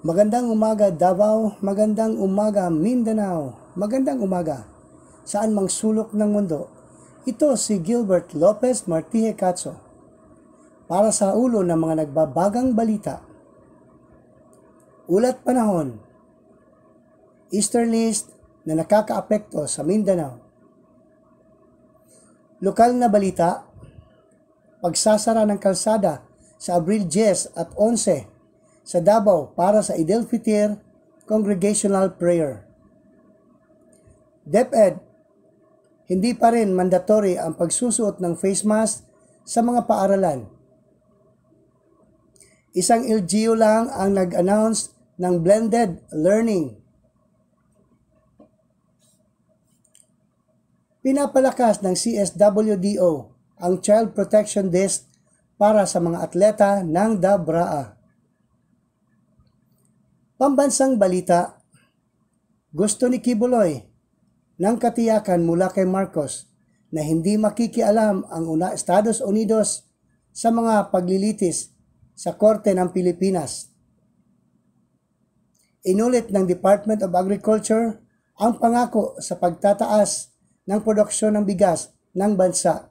Magandang umaga Davao, magandang umaga Mindanao, magandang umaga saan mang sulok ng mundo. Ito si Gilbert Lopez Martije Catso para sa ulo ng mga nagbabagang balita. Ulat panahon, Easterlist na nakakaapekto sa Mindanao. Lokal na balita, pagsasara ng kalsada sa Abril 10 at 11 sa Davao para sa Eid al-Fitr Congregational Prayer. DepEd, hindi pa rin mandatory ang pagsusuot ng face mask sa mga paaralan. Isang LGU lang ang nag-announce ng blended learning. Pinapalakas ng CSWDO ang Child Protection Desk para sa mga atleta ng Dabraa. Pambansang balita, gusto ni Kibuloy ng katiyakan mula kay Marcos na hindi makikialam ang Estados Unidos sa mga paglilitis sa Korte ng Pilipinas. Inulit ng Department of Agriculture ang pangako sa pagtataas ng produksyon ng bigas ng bansa.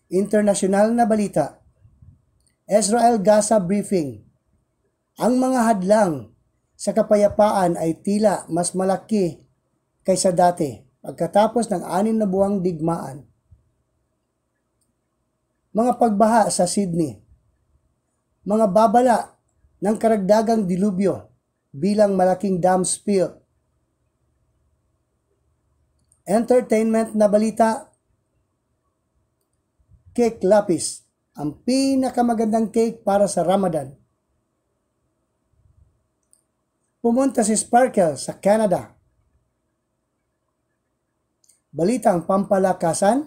Internasyonal na balita, Israel-Gaza briefing. Ang mga hadlang sa kapayapaan ay tila mas malaki kaysa dati pagkatapos ng 6 na buwang digmaan. Mga pagbaha sa Sydney. Mga babala ng karagdagang dilubyo bilang malaking dam spill. Entertainment na balita, cake lapis, ang pinakamagandang cake para sa Ramadan. Pumunta si Sparkle sa Canada. Balitang pampalakasan,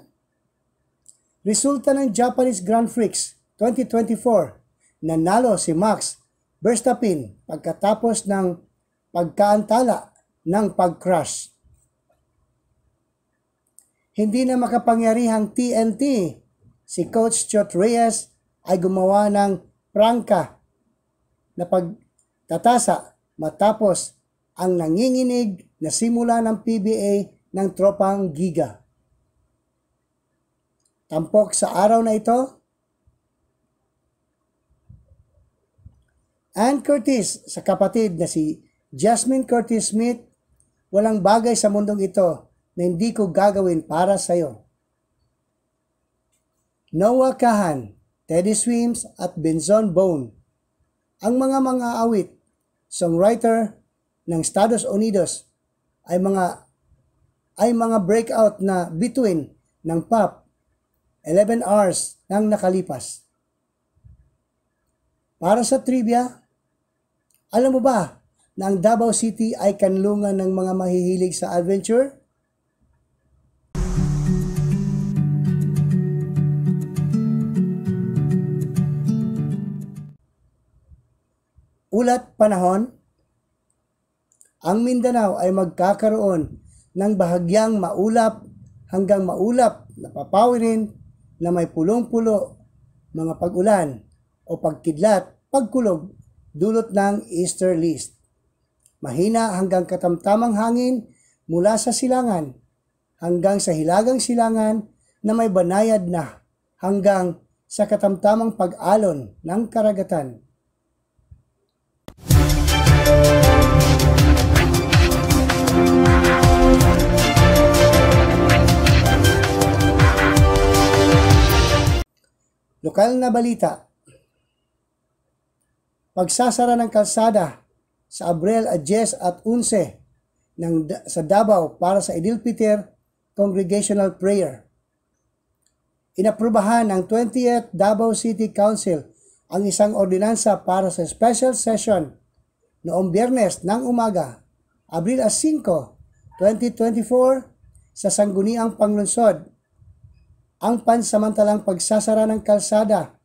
resulta ng Japanese Grand Prix 2024, nanalo si Max Verstappen pagkatapos ng pagkaantala ng pag-crash. Hindi na makapangyarihang TNT, si Coach Chot Reyes ay gumawa ng prangka na pagtatasa matapos ang nanginginig na simula ng PBA ng tropang Giga. Tampok sa araw na ito, Ann Curtis sa kapatid na si Jasmine Curtis Smith, walang bagay sa mundong ito na hindi ko gagawin para sa'yo. Noah Kahan, Teddy Swims at Benzon Bone, ang mga awit, songwriter ng Estados Unidos ay mga breakout na bituin ng pop 11 hours nang nakalipas. Para sa trivia, alam mo ba na ang Davao City ay kanlungan ng mga mahihilig sa adventure? Ulat panahon, ang Mindanao ay magkakaroon ng bahagyang maulap hanggang maulap na papawirin na may pulong-pulo, mga pag-ulan o pagkidlat, pagkulog dulot ng easterlies. Mahina hanggang katamtamang hangin mula sa silangan hanggang sa hilagang silangan na may banayad na hanggang sa katamtamang pag-alon ng karagatan. Lokal na balita, pagsasara ng kalsada sa Abril 10 at 11 sa Davao para sa Eid al-Fitr Congregational Prayer. Inaprubahan ng 20th Davao City Council ang isang ordinansa para sa special session noong Biyernes ng umaga, Abril 5, 2024, sa Sangguniang Panglunsod, ang pansamantalang pagsasara ng kalsada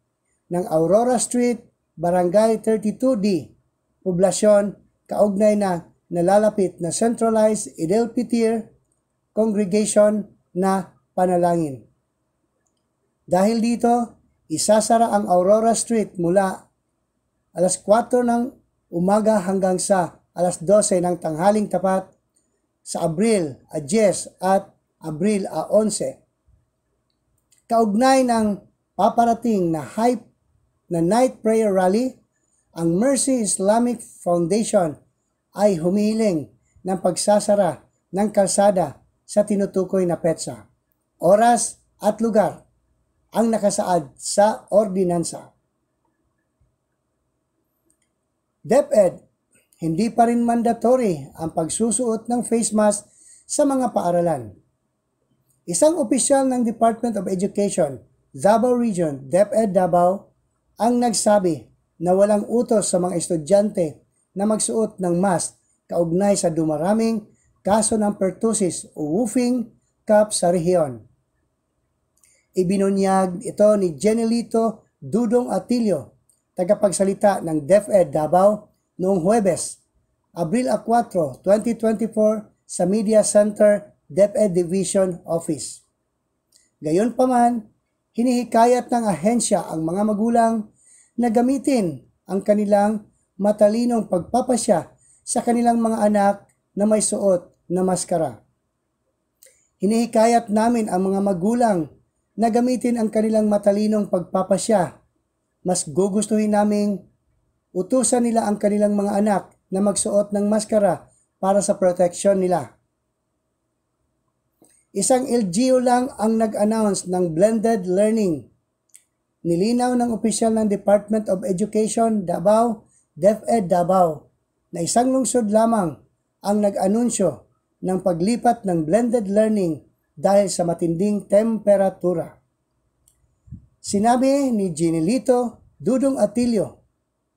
ng Aurora Street, Barangay 32D, poblasyon kaugnay na nalalapit na Centralized Edelpitir Congregation na panalangin. Dahil dito, isasara ang Aurora Street mula alas 4 ng umaga hanggang sa alas 12 ng tanghaling tapat sa Abril 10 at Abril 11. Kaugnay ng paparating na night prayer rally, ang Mercy Islamic Foundation ay humihiling ng pagsasara ng kalsada sa tinutukoy na petsa, oras at lugar ang nakasaad sa ordinansa. DepEd, hindi pa rin mandatory ang pagsusuot ng face mask sa mga paaralan. Isang opisyal ng Department of Education, Davao Region, DepEd Davao, ang nagsabi na walang utos sa mga estudyante na magsuot ng mask kaugnay sa dumaraming kaso ng pertussis o whooping cough sa rehiyon. Ibinunyag ito ni Jenelito Dudong Atilio, tagapagsalita ng DepEd Davao, noong Huwebes, Abril 4, 2024 sa Media Center DepEd Division Office. Gayunpaman, hinihikayat ng ahensya ang mga magulang na gamitin ang kanilang matalinong pagpapasya sa kanilang mga anak na may suot na maskara. Hinihikayat namin ang mga magulang na gamitin ang kanilang matalinong pagpapasya. Mas gugustuhin naming utusan nila ang kanilang mga anak na magsuot ng maskara para sa proteksyon nila. Isang LGU lang ang nag-announce ng blended learning. Nilinaw ng opisyal ng Department of Education Davao, DepEd Davao, na isang lungsod lamang ang nag-anunsyo ng paglipat ng blended learning dahil sa matinding temperatura. Sinabi ni Jenelito Dudong Atilio,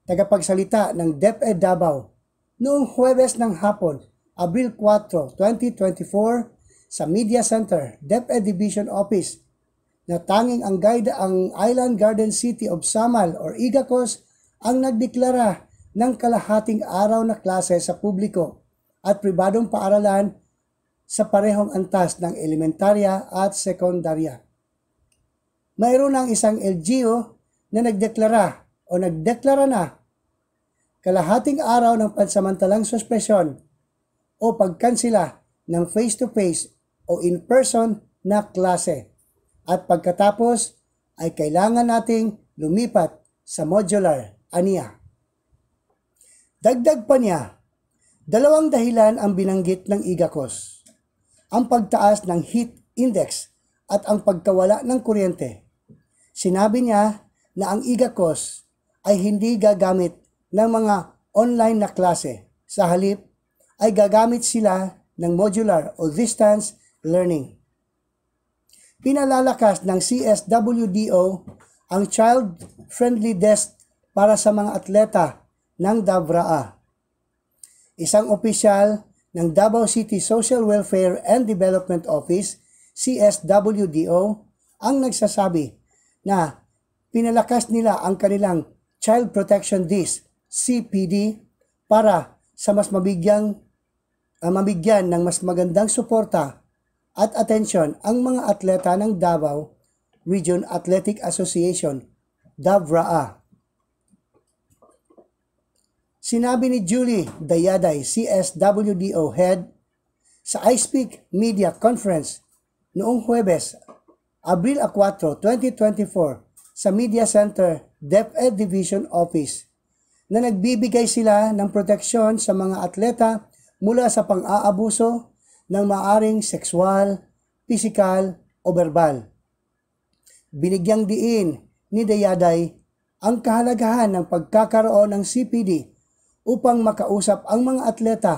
tagapagsalita ng DepEd Davao, noong Huwebes ng hapon, Abril 4, 2024, sa Media Center, DepEd Division Office, na tanging ang Island Garden City of Samal or Igacos ang nagdeklara ng kalahating araw na klase sa publiko at pribadong paaralan sa parehong antas ng elementarya at sekundarya. Mayroon ng isang LGU na nagdeklara na kalahating araw ng pansamantalang suspensyon o pagkansela ng face-to-face o in-person na klase at pagkatapos ay kailangan nating lumipat sa modular, aniya. Dagdag pa niya, dalawang dahilan ang binanggit ng Igacos, ang pagtaas ng heat index at ang pagkawala ng kuryente. Sinabi niya na ang Igacos ay hindi gagamit ng mga online na klase. Sa halip ay gagamit sila ng modular o distance learning. Pinalalakas ng CSWDO ang child-friendly desk para sa mga atleta ng DAVRA. Isang opisyal ng Davao City Social Welfare and Development Office, CSWDO, ang nagsasabi na pinalakas nila ang kanilang Child Protection Disc, CPD, para sa mas mabigyan ng mas magandang suporta at atensyon ang mga atleta ng Davao Region Athletic Association, DAVRA. Sinabi ni Julie Dayaday, CSWDO Head, sa iSpeak Media Conference noong Huwebes, Abril 4, 2024 sa Media Center DepEd Division Office na nagbibigay sila ng proteksyon sa mga atleta mula sa pang-aabuso ng maaring sexual, pisikal o verbal. Binigyang diin ni Dayaday ang kahalagahan ng pagkakaroon ng CPD upang makausap ang mga atleta,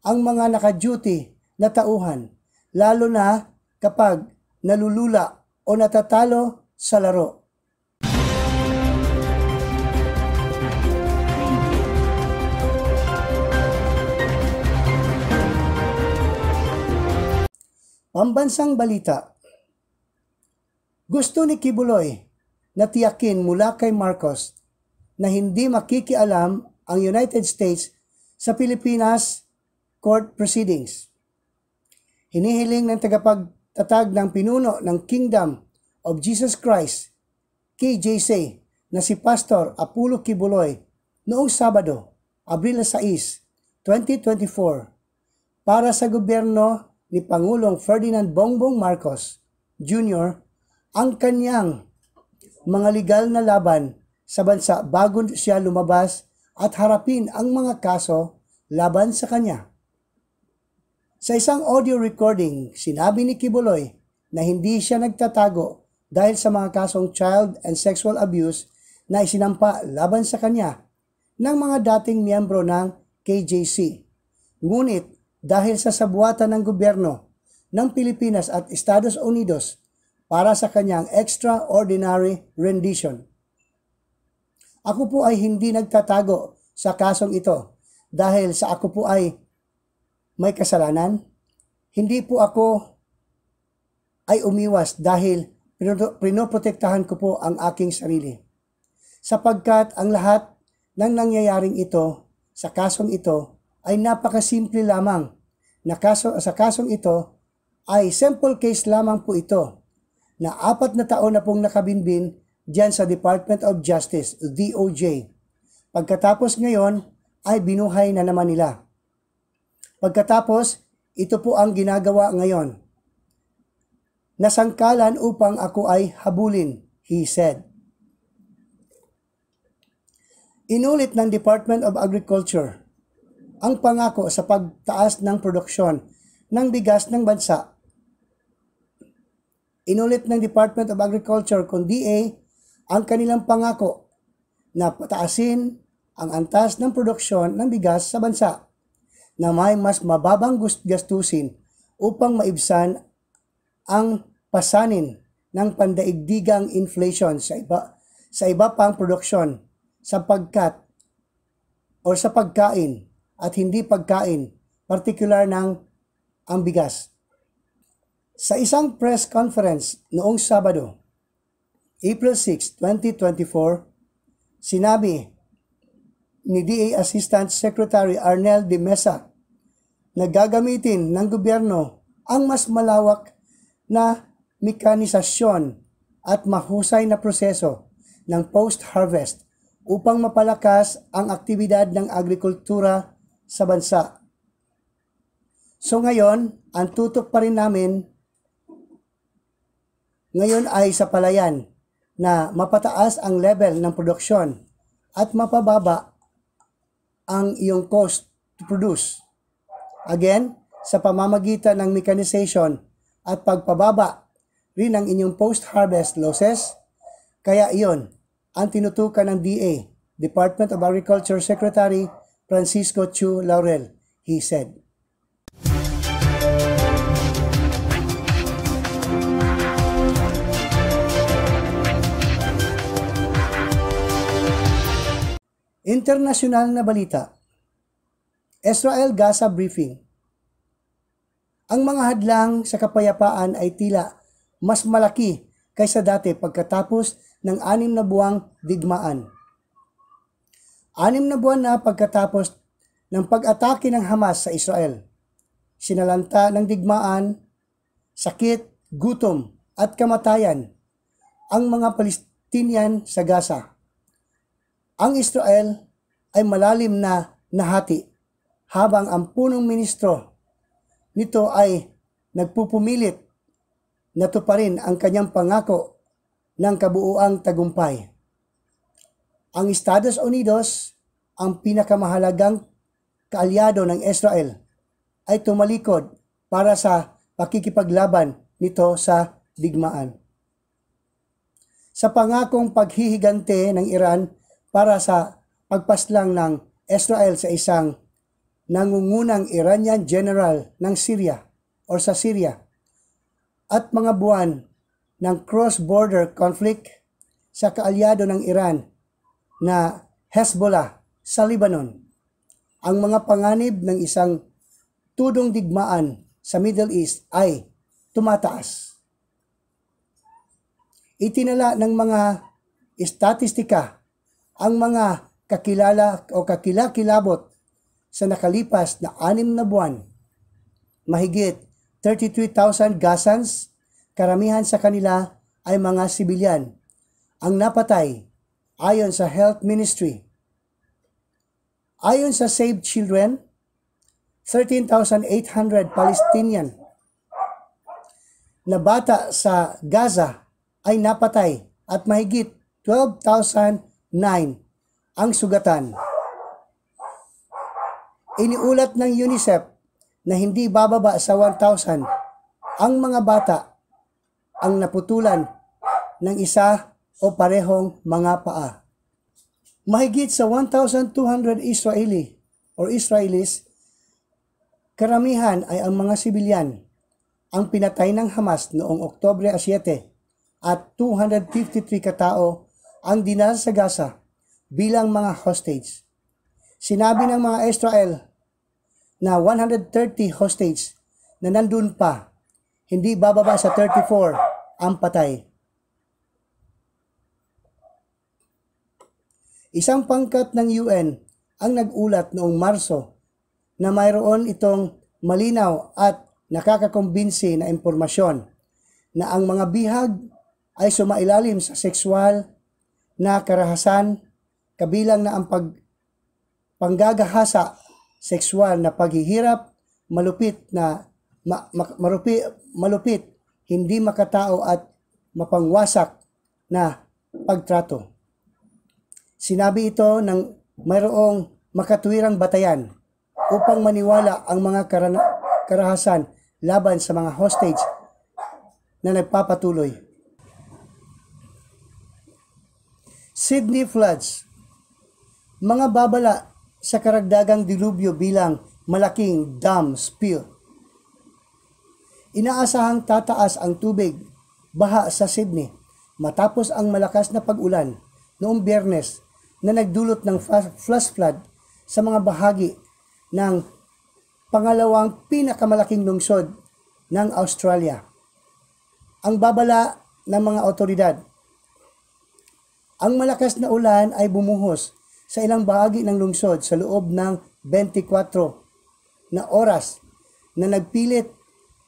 ang mga naka-duty na tauhan, lalo na kapag nalulula o natatalo sa laro. Pambansang balita. Gusto ni Kibuloy na tiyakin mula kay Marcos na hindi makikialam ang United States sa Pilipinas court proceedings. Hinihiling ng tagapagtatag ng pinuno ng Kingdom of Jesus Christ, KJC, na si Pastor Apollo Kibuloy noong Sabado, Abril 6, 2024, para sa gobyerno ni Pangulong Ferdinand Bongbong Marcos Jr. ang kanyang mga legal na laban sa bansa bago siya lumabas at harapin ang mga kaso laban sa kanya. Sa isang audio recording, sinabi ni Kibuloy na hindi siya nagtatago dahil sa mga kasong child and sexual abuse na isinampa laban sa kanya ng mga dating miyembro ng KJC. Ngunit dahil sa sabuatan ng gobyerno ng Pilipinas at Estados Unidos para sa kanyang extraordinary rendition. Ako po ay hindi nagtatago sa kasong ito dahil sa ako po ay may kasalanan. Hindi po ako ay umiwas dahil pinoprotektahan ko po ang aking sarili. Sapagkat ang lahat ng nangyayaring ito sa kasong ito ay napakasimple lamang. Sa kasong ito ay simple case lamang po ito na 4 na taon na pong nakabinbin diyan sa Department of Justice, DOJ. Pagkatapos ngayon ay binuhay na naman nila. Pagkatapos, ito po ang ginagawa ngayon. Nasangkalan upang ako ay habulin, he said. Inulit ng Department of Agriculture ang pangako sa pagtaas ng produksyon ng bigas ng bansa. Inulit ng Department of Agriculture kung DA ang kanilang pangako na pataasin ang antas ng produksyon ng bigas sa bansa na may mas mababang gastusin upang maibsan ang pasanin ng pandaigdigang inflation sa iba pang produksyon sa pagkain at hindi pagkain, partikular ng ang bigas. Sa isang press conference noong Sabado, April 6, 2024, sinabi ni DA Assistant Secretary Arnel de Mesa na gagamitin ng gobyerno ang mas malawak na mekanisasyon at mahusay na proseso ng post-harvest upang mapalakas ang aktibidad ng agrikultura sa bansa. So ngayon, ang tutok pa rin namin ngayon ay sa palayan na mapataas ang level ng produksyon at mapababa ang iyong cost to produce. Again, sa pamamagitan ng mechanization at pagpababa rin ng inyong post-harvest losses, kaya iyon ang tinutukan ng DA, Department of Agriculture Secretary Francisco Chu Laurel, he said. Internasyonal na balita. Israel-Gaza briefing. Ang mga hadlang sa kapayapaan ay tila mas malaki kaysa dati pagkatapos ng 6 na buwang digmaan. 6 na buwan na pagkatapos ng pag-atake ng Hamas sa Israel. Sinalanta ng digmaan, sakit, gutom at kamatayan ang mga Palestinian sa Gaza. Ang Israel ay malalim na nahati habang ang punong ministro nito ay nagpupumilit na tuparin ang kanyang pangako ng kabuuang tagumpay. Ang Estados Unidos, ang pinakamahalagang kaalyado ng Israel, ay tumalikod para sa pakikipaglaban nito sa digmaan. Sa pangakong paghihigante ng Iran para sa pagpaslang ng Israel sa isang nangungunang Iranian general ng Syria o sa Syria at mga buwan ng cross-border conflict sa kaalyado ng Iran na Hezbollah sa Lebanon. Ang mga panganib ng isang tudong digmaan sa Middle East ay tumataas. Itinala ng mga estatistika ang mga kakilala o kakilakilabot sa nakalipas na 6 na buwan. Mahigit 33,000 Gazans, karamihan sa kanila ay mga sibilyan, ang napatay ayon sa Health Ministry. Ayon sa Save Children, 13,800 Palestinian na bata sa Gaza ay napatay at mahigit 12,009 ang sugatan. Iniulat ng UNICEF na hindi bababa sa 1,000 ang mga bata ang naputulan ng isa o parehong mga paa. Mahigit sa 1,200 Israelis, karamihan ay ang mga sibilyan, ang pinatay ng Hamas noong Oktubre 7 at 253 katao ang dinala sa Gaza bilang mga hostage. Sinabi ng mga Israel na 130 hostage na nandun pa, hindi bababa sa 34 ang patay. Isang pangkat ng UN ang nag-ulat noong Marso na mayroon itong malinaw at nakakakumbinsi na impormasyon na ang mga bihag ay sumailalim sa sexual na karahasan, kabilang na ang panggagahasa, sexual na paghihirap, malupit, hindi makatao at mapangwasak na pagtrato. Sinabi ito ng mayroong makatwirang batayan upang maniwala ang mga karahasan laban sa mga hostage na nagpapatuloy. Sydney floods. Mga babala sa karagdagang dilubyo bilang malaking dam spill. Inaasahang tataas ang tubig baha sa Sydney matapos ang malakas na pag-ulan noong Biyernes na nagdulot ng flash flood sa mga bahagi ng pangalawang pinakamalaking lungsod ng Australia. Ang babala ng mga otoridad, ang malakas na ulan ay bumuhos sa ilang bahagi ng lungsod sa loob ng 24 na oras na nagpilit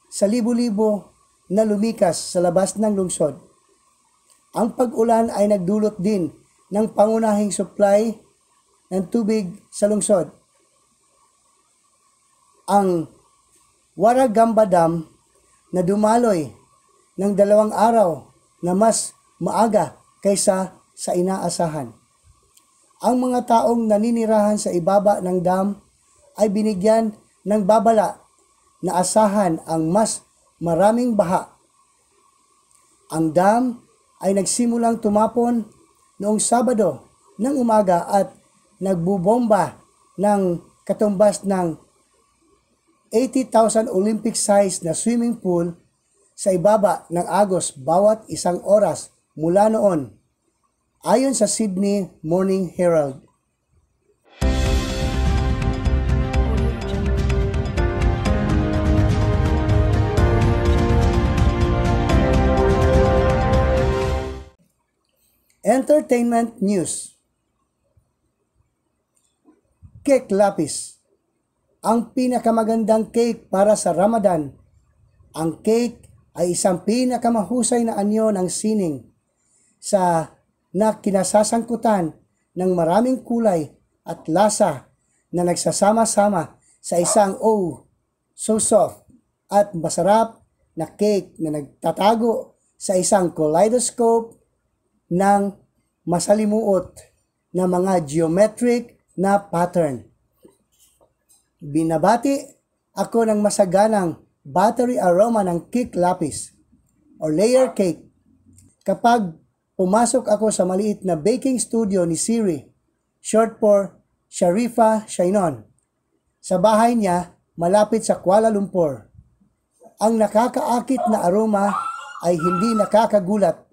sa libo-libo na lumikas sa labas ng lungsod. Ang pag-ulan ay nagdulot din ng pangunahing supply ng tubig sa lungsod. Ang Warragamba Dam na dumaloy ng 2 araw na mas maaga kaysa sa inaasahan. Ang mga taong naninirahan sa ibaba ng dam ay binigyan ng babala na asahan ang mas maraming baha. Ang dam ay nagsimulang tumapon noong Sabado ng umaga at nagbubomba ng katumbas ng 80,000 Olympic-size na swimming pool sa ibaba ng agos bawat isang oras mula noon, ayon sa Sydney Morning Herald. Entertainment news. Cake Lapis. Ang pinakamagandang cake para sa Ramadan. Ang cake ay isang pinakamahusay na anyo ng sining na kinasasangkutan ng maraming kulay at lasa na nagsasama-sama sa isang so soft at masarap na cake na nagtatago sa isang kaleidoscope ng masalimuot na mga geometric na pattern. Binabati ako ng masaganang buttery aroma ng cake lapis o layer cake kapag pumasok ako sa maliit na baking studio ni Siri, short for Sharifa Shainon, sa bahay niya malapit sa Kuala Lumpur. Ang nakakaakit na aroma ay hindi nakakagulat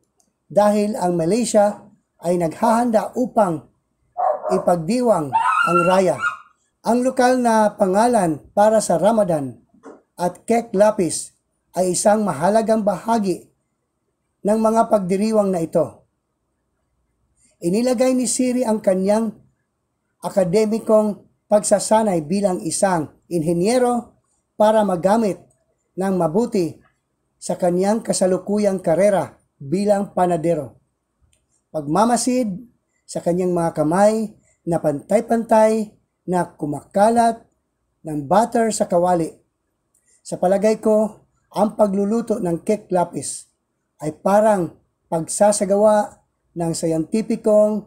dahil ang Malaysia ay naghahanda upang ipagdiwang ang raya. Ang lokal na pangalan para sa Ramadan at cake lapis ay isang mahalagang bahagi ng mga pagdiriwang na ito. Inilagay ni Siri ang kanyang akademikong pagsasanay bilang isang inhenyero para magamit ng mabuti sa kanyang kasalukuyang karera bilang panadero. Pagmamasid sa kanyang mga kamay na pantay-pantay na kumakalat ng butter sa kawali. Sa palagay ko, ang pagluluto ng cake lapis ay parang pagsasagawa ng sayantipikong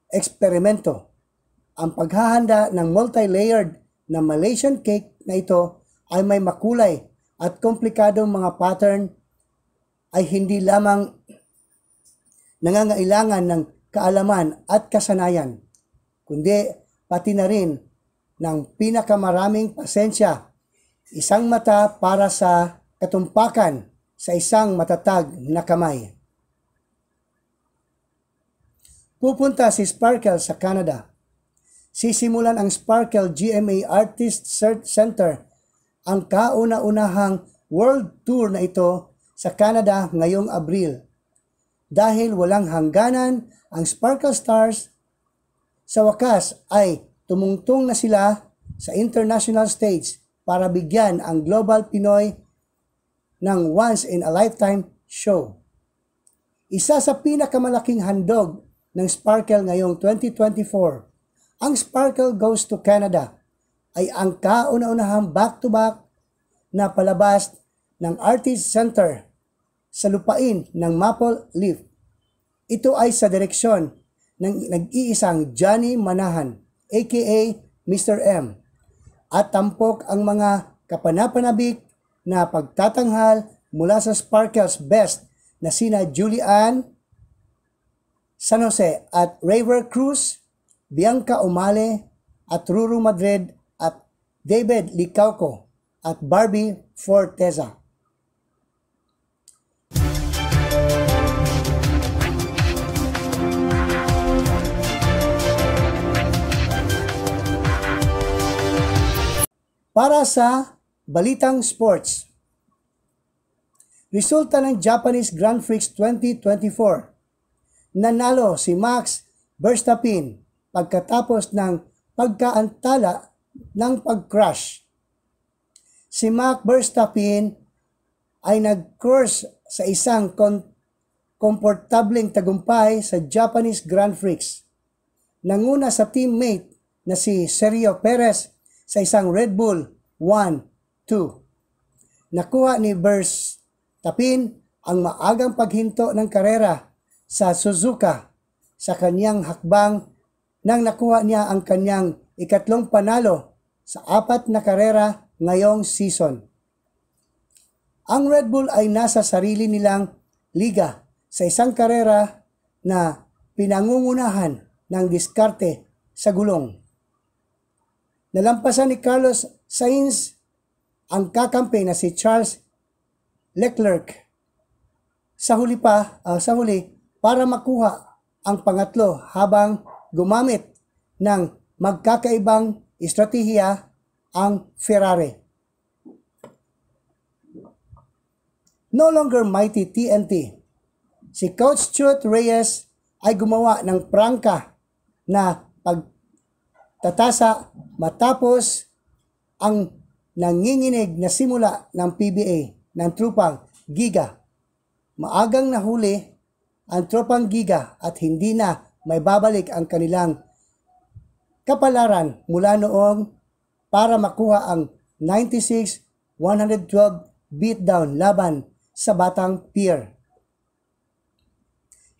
eksperimento. Ang paghahanda ng multi-layered na Malaysian cake na ito ay may makulay at komplikadong mga pattern ay hindi lamang nangangailangan ng kaalaman at kasanayan, kundi pati na rin ng pinakamaraming pasensya, isang mata para sa katumpakan sa isang matatag na kamay. Pupunta si Sparkle sa Canada. Sisimulan ang Sparkle GMA Artist Center ang kauna-unahang world tour na ito sa Canada ngayong Abril. Dahil walang hangganan ang Sparkle Stars, sa wakas ay tumungtong na sila sa international stage para bigyan ang Global Pinoy ng once-in-a-lifetime show. Isa sa pinakamalaking handog ng Sparkle ngayong 2024, ang Sparkle Goes to Canada ay ang kauna-unahang back-to-back na palabas ng Artist Center sa lupain ng Maple Leaf. Ito ay sa direksyon ng nag-iisang Johnny Manahan, aka Mr. M, at tampok ang mga kapanapanabik na pagtatanghal mula sa Sparkle's best na sina Julian San Jose at Raver Cruz, Bianca Umale at Ruru Madrid at David Licauco at Barbie Forteza. Para sa Balitang Sports, resulta ng Japanese Grand Prix 2024. Nanalo si Max Verstappen pagkatapos ng pagkaantala ng pag-crash. Si Max Verstappen ay nag-course sa isang komportableng tagumpay sa Japanese Grand Prix. Nanguna sa teammate na si Sergio Perez sa isang Red Bull 1-2. Nakuha ni Verstappen ang maagang paghinto ng karera sa Suzuka sa kanyang hakbang nang nakuha niya ang kanyang ikatlong panalo sa 4 na karera ngayong season. Ang Red Bull ay nasa sarili nilang liga sa isang karera na pinangungunahan ng diskarte sa gulong. Nalampasan ni Carlos Sainz ang kakampi na si Charles Leclerc sa huli para makuha ang pangatlo habang gumamit ng magkakaibang estratehiya ang Ferrari. No longer mighty TNT, si Coach Stuart Reyes ay gumawa ng prangka na pagtatasa matapos ang nanginginig na simula ng PBA ng tropang Giga. Maagang nahuli ang tropang Giga at hindi na may babalik ang kanilang kapalaran mula noong para makuha ang 96-112 beatdown laban sa Batang Pier.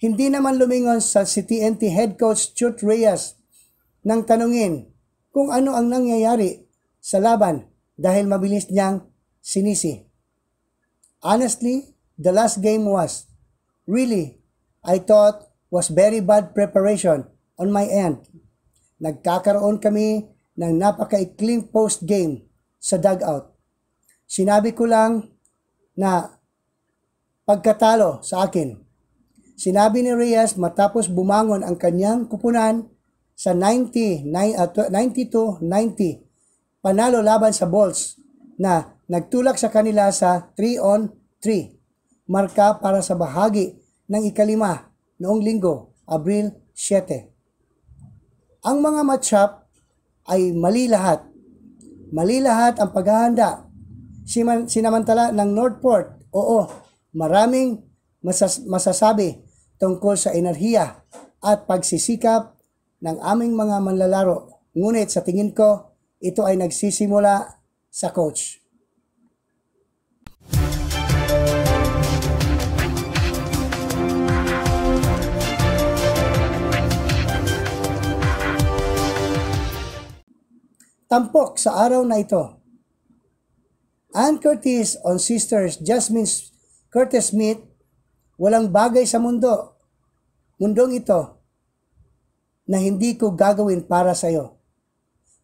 Hindi naman lumingon sa si TNT head coach Stuart Reyes nang tanungin kung ano ang nangyayari sa laban dahil mabilis niyang sinisi. Honestly, the last game was, really, I thought was very bad preparation on my end. Nagkakaroon kami ng napakaikling post-game sa dugout. Sinabi ko lang na pagkatalo sa akin. Sinabi ni Reyes matapos bumangon ang kanyang kupunan sa 92-90 panalo laban sa Bulls na nagtulak sa kanila sa 3-on-3, marka para sa bahagi ng ikalima noong linggo, Abril 7. Ang mga matchup ay mali lahat. Mali lahat ang paghahanda. Sinamantala ng Northport, oo, maraming masasabi tungkol sa enerhiya at pagsisikap ng aming mga manlalaro. Ngunit sa tingin ko, ito ay nagsisimula sa coach. Tampok sa araw na ito. Ann Curtis on Sisters Jasmine Curtis Smith, walang bagay sa mundong ito na hindi ko gagawin para sa iyo.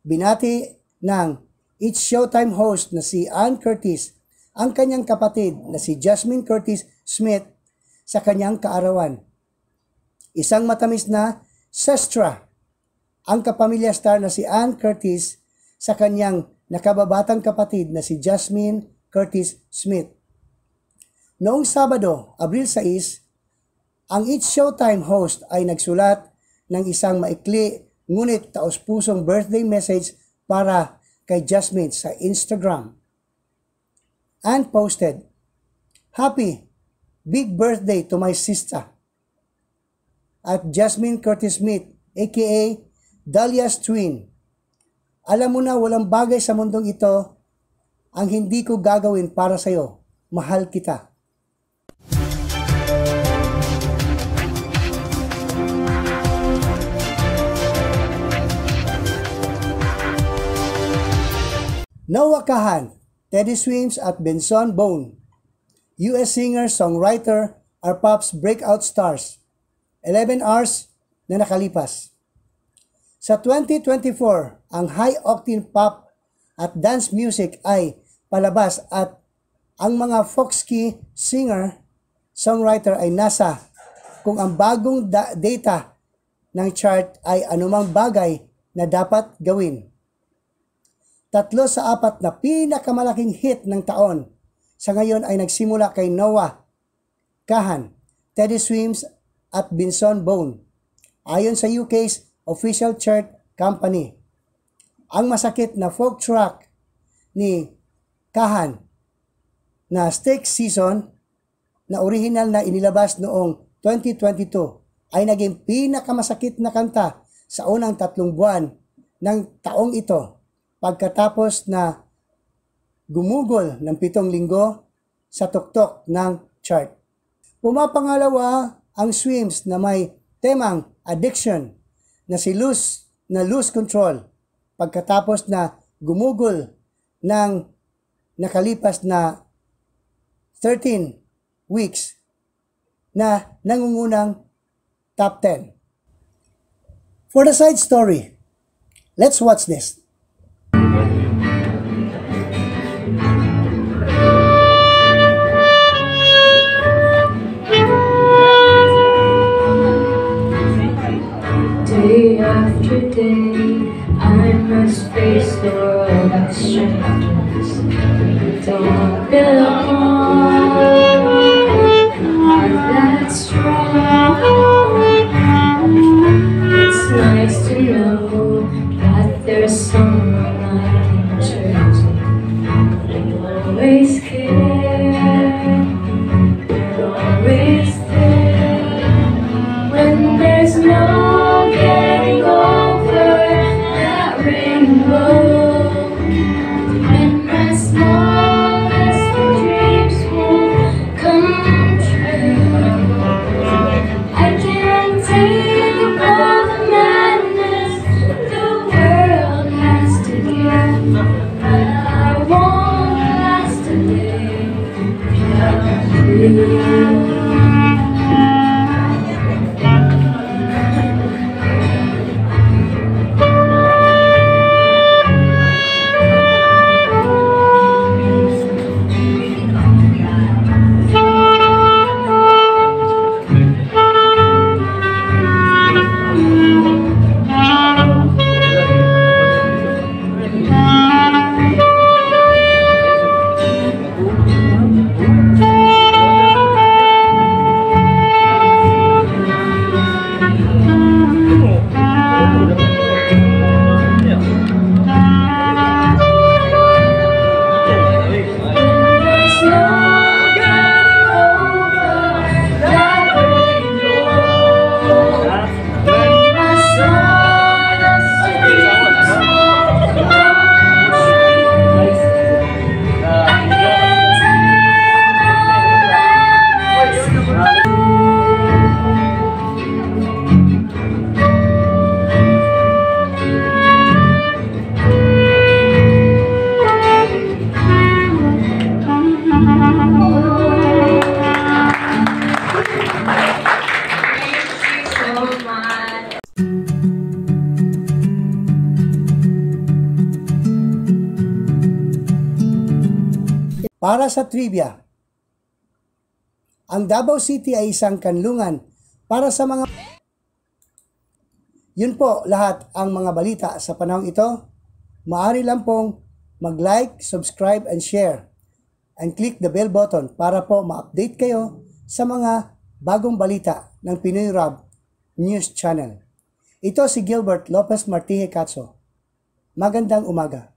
Binati ng It's Showtime host na si Ann Curtis ang kanyang kapatid na si Jasmine Curtis Smith sa kanyang kaarawan. Isang matamis na sestra ang kapamilya star na si Ann Curtis sa kanyang nakababatang kapatid na si Jasmine Curtis Smith. Noong Sabado, Abril 6, ang It's Showtime host ay nagsulat ng isang maikli ngunit taos-pusong birthday message para kay Jasmine sa Instagram. And posted, "Happy big birthday to my sister." At Jasmine Curtis Smith, aka Dahlia's twin. Alam mo na walang bagay sa mundong ito ang hindi ko gagawin para sa iyo. Mahal kita. Noah Kahan, Teddy Swims at Benson Boone. US singer, songwriter are pop's breakout stars. 11 hours na nakalipas. Sa 2024, ang high-octane pop at dance music ay palabas at ang mga folksy singer, songwriter ay nasa kung ang bagong data ng chart ay anumang bagay na dapat gawin. 3 sa 4 na pinakamalaking hit ng taon sa ngayon ay nagsimula kay Noah Kahan, Teddy Swims at Benson Boone. Ayon sa UK's official chart company, ang masakit na folk track ni Kahan na Stick Season na original na inilabas noong 2022 ay naging pinakamasakit na kanta sa unang 3 buwan ng taong ito pagkatapos na gumugol ng 7 linggo sa tuktok ng chart. Pumapangalawa ang Swims na may temang addiction na si Lose Control pagkatapos na gumugol ng nakalipas na 13 weeks na nangungunang top 10. For the side story, let's watch this. Day after day, I must face the world of strangers who don't belong. I'm that strong. It's nice to know that there's someone I can turn to. You always care, you're always there when there's no getting over that rainbow. And my smallest dreams won't come true. I can't take all the madness the world has to give, but I won't last a day without you. Para sa trivia, ang Davao City ay isang kanlungan para sa mga... Yun po lahat ang mga balita sa panahong ito. Maaari lang pong mag-like, subscribe, and share. And click the bell button para po ma-update kayo sa mga bagong balita ng Pinoy Rob News Channel. Ito si Gilbert Lopez Martije Catso. Magandang umaga.